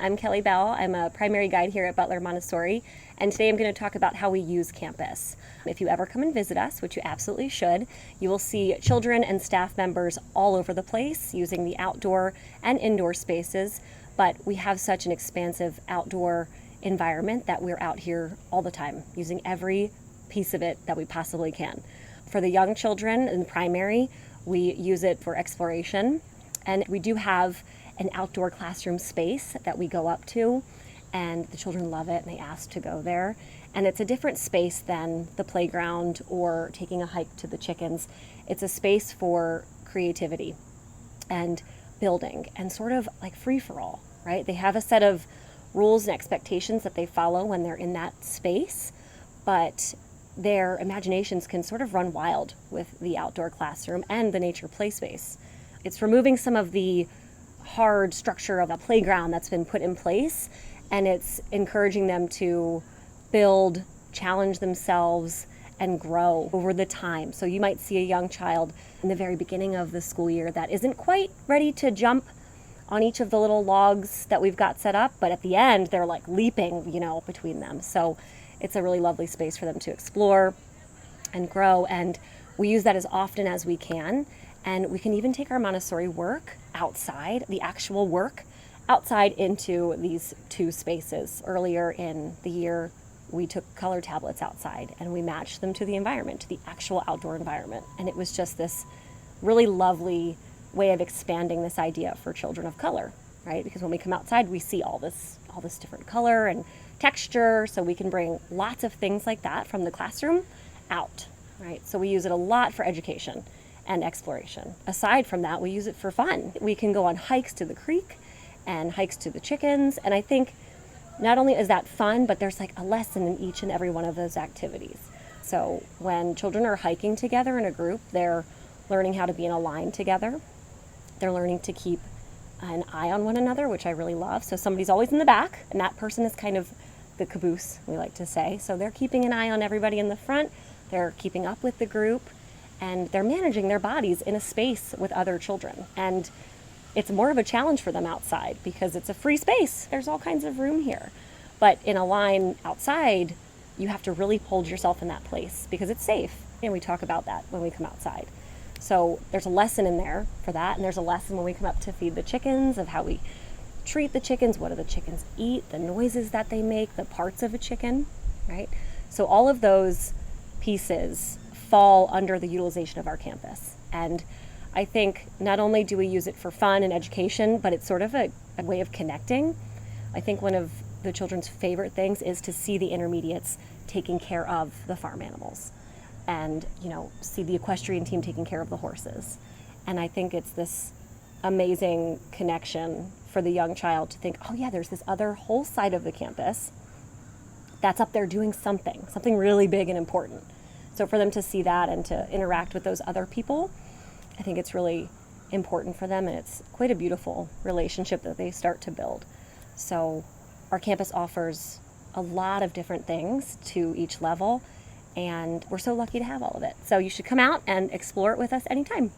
I'm Kelly Beall. I'm a primary guide here at Butler Montessori, and today I'm going to talk about how we use campus. If you ever come and visit us, which you absolutely should, you will see children and staff members all over the place using the outdoor and indoor spaces, but we have such an expansive outdoor environment that we're out here all the time, using every piece of it that we possibly can. For the young children in primary, we use it for exploration, and we do have an outdoor classroom space that we go up to, and the children love it and they ask to go there. And it's a different space than the playground or taking a hike to the chickens. It's a space for creativity and building and sort of like free for all, right? They have a set of rules and expectations that they follow when they're in that space, but their imaginations can sort of run wild with the outdoor classroom and the nature play space. It's removing some of the hard structure of a playground that's been put in place, and it's encouraging them to build, challenge themselves, and grow over the time. So you might see a young child in the very beginning of the school year that isn't quite ready to jump on each of the little logs that we've got set up, but at the end they're like leaping, between them. So it's a really lovely space for them to explore and grow, and we use that as often as we can. And we can even take our Montessori work outside, the actual work, outside into these two spaces. Earlier in the year, we took color tablets outside and we matched them to the environment, to the actual outdoor environment. And it was just this really lovely way of expanding this idea for children of color, right? Because when we come outside, we see all this different color and texture, so we can bring lots of things like that from the classroom out, right? So we use it a lot for education and exploration. Aside from that, we use it for fun. We can go on hikes to the creek and hikes to the chickens, and I think not only is that fun, but there's like a lesson in each and every one of those activities. So when children are hiking together in a group, they're learning how to be in a line together. They're learning to keep an eye on one another, which I really love. So somebody's always in the back, and that person is kind of the caboose, we like to say. So they're keeping an eye on everybody in the front. They're keeping up with the group, and they're managing their bodies in a space with other children. And it's more of a challenge for them outside because it's a free space. There's all kinds of room here. But in a line outside, you have to really hold yourself in that place because it's safe. And we talk about that when we come outside. So there's a lesson in there for that. And there's a lesson when we come up to feed the chickens of how we treat the chickens, what do the chickens eat, the noises that they make, the parts of a chicken, right? So all of those pieces fall under the utilization of our campus. And I think not only do we use it for fun and education, but it's sort of a way of connecting. I think one of the children's favorite things is to see the intermediates taking care of the farm animals and, see the equestrian team taking care of the horses. And I think it's this amazing connection for the young child to think, oh yeah, there's this other whole side of the campus that's up there doing something really big and important. So for them to see that and to interact with those other people, I think it's really important for them, and it's quite a beautiful relationship that they start to build. So our campus offers a lot of different things to each level, and we're so lucky to have all of it. So you should come out and explore it with us anytime.